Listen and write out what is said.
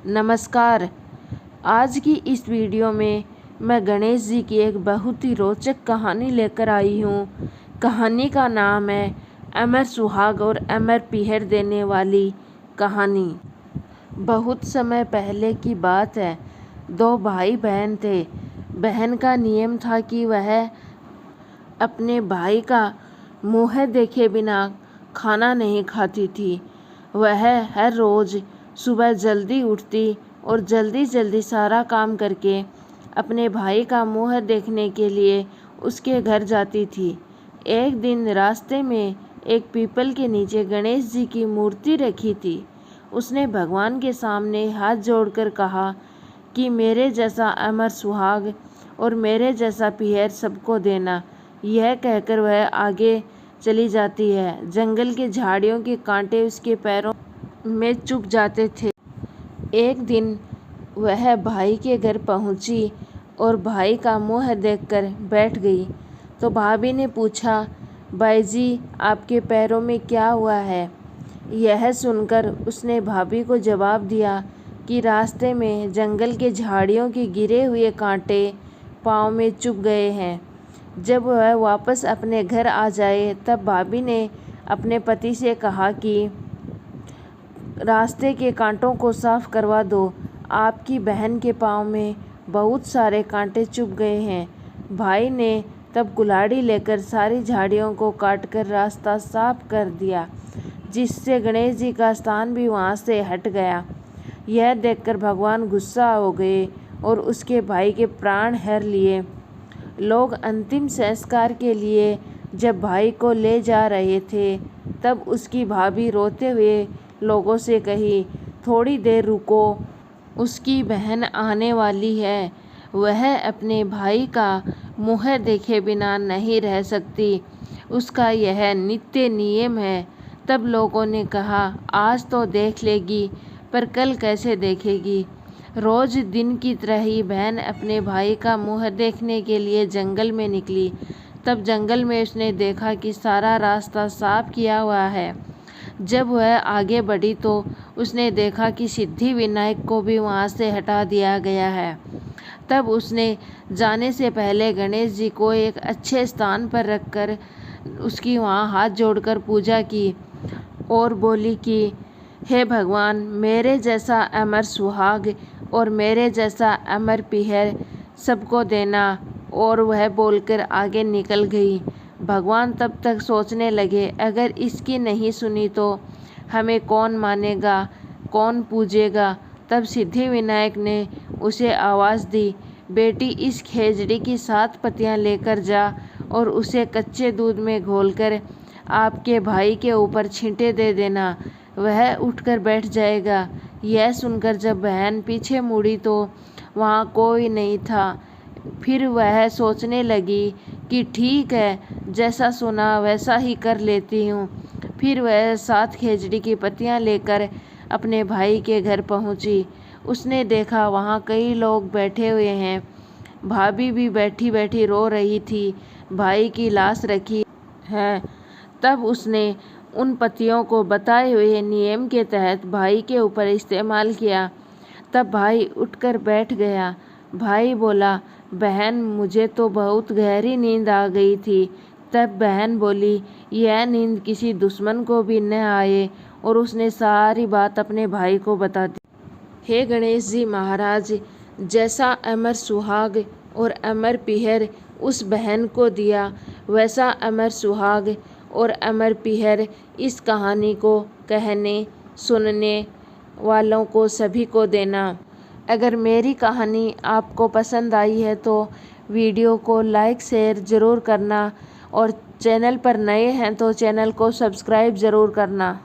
नमस्कार। आज की इस वीडियो में मैं गणेश जी की एक बहुत ही रोचक कहानी लेकर आई हूँ। कहानी का नाम है अमर सुहाग और अमर पीहर देने वाली कहानी। बहुत समय पहले की बात है। दो भाई बहन थे। बहन का नियम था कि वह अपने भाई का मुँह देखे बिना खाना नहीं खाती थी। वह हर रोज़ सुबह जल्दी उठती और जल्दी जल्दी सारा काम करके अपने भाई का मुँह देखने के लिए उसके घर जाती थी। एक दिन रास्ते में एक पीपल के नीचे गणेश जी की मूर्ति रखी थी। उसने भगवान के सामने हाथ जोड़कर कहा कि मेरे जैसा अमर सुहाग और मेरे जैसा पीहर सबको देना। यह कहकर वह आगे चली जाती है। जंगल के झाड़ियों के कांटे उसके पैरों में चुभ जाते थे। एक दिन वह भाई के घर पहुंची और भाई का मुंह देखकर बैठ गई। तो भाभी ने पूछा, भाई जी आपके पैरों में क्या हुआ है? यह सुनकर उसने भाभी को जवाब दिया कि रास्ते में जंगल के झाड़ियों के गिरे हुए कांटे पाँव में चुभ गए हैं। जब वह वापस अपने घर आ जाए तब भाभी ने अपने पति से कहा कि रास्ते के कांटों को साफ करवा दो। आपकी बहन के पाँव में बहुत सारे कांटे चुभ गए हैं। भाई ने तब कुल्हाड़ी लेकर सारी झाड़ियों को काटकर रास्ता साफ कर दिया, जिससे गणेश जी का स्थान भी वहाँ से हट गया। यह देखकर भगवान गुस्सा हो गए और उसके भाई के प्राण हर लिए। लोग अंतिम संस्कार के लिए जब भाई को ले जा रहे थे तब उसकी भाभी रोते हुए लोगों से कही, थोड़ी देर रुको, उसकी बहन आने वाली है। वह अपने भाई का मुँह देखे बिना नहीं रह सकती। उसका यह नित्य नियम है। तब लोगों ने कहा, आज तो देख लेगी पर कल कैसे देखेगी। रोज़ दिन की तरह ही बहन अपने भाई का मुँह देखने के लिए जंगल में निकली। तब जंगल में उसने देखा कि सारा रास्ता साफ किया हुआ है। जब वह आगे बढ़ी तो उसने देखा कि सिद्धि विनायक को भी वहाँ से हटा दिया गया है। तब उसने जाने से पहले गणेश जी को एक अच्छे स्थान पर रखकर उसकी वहाँ हाथ जोड़कर पूजा की और बोली कि हे भगवान, मेरे जैसा अमर सुहाग और मेरे जैसा अमर पीहर सबको देना। और वह बोलकर आगे निकल गई। भगवान तब तक सोचने लगे, अगर इसकी नहीं सुनी तो हमें कौन मानेगा, कौन पूजेगा। तब सिद्धि विनायक ने उसे आवाज़ दी, बेटी इस खेजड़ी की 7 पत्तियां लेकर जा और उसे कच्चे दूध में घोलकर आपके भाई के ऊपर छींटे दे देना, वह उठकर बैठ जाएगा। यह सुनकर जब बहन पीछे मुड़ी तो वहाँ कोई नहीं था। फिर वह सोचने लगी कि ठीक है, जैसा सुना वैसा ही कर लेती हूँ। फिर वह 7 खेजड़ी की पत्तियाँ लेकर अपने भाई के घर पहुँची। उसने देखा वहाँ कई लोग बैठे हुए हैं। भाभी भी बैठी बैठी रो रही थी। भाई की लाश रखी है। तब उसने उन पत्तियों को बताए हुए नियम के तहत भाई के ऊपर इस्तेमाल किया। तब भाई उठकर बैठ गया। भाई बोला, बहन मुझे तो बहुत गहरी नींद आ गई थी। तब बहन बोली, यह नींद किसी दुश्मन को भी न आए। और उसने सारी बात अपने भाई को बता दी। हे गणेश जी महाराज, जैसा अमर सुहाग और अमर पीहर उस बहन को दिया, वैसा अमर सुहाग और अमर पीहर इस कहानी को कहने सुनने वालों को सभी को देना। अगर मेरी कहानी आपको पसंद आई है तो वीडियो को लाइक शेयर ज़रूर करना और चैनल पर नए हैं तो चैनल को सब्सक्राइब ज़रूर करना।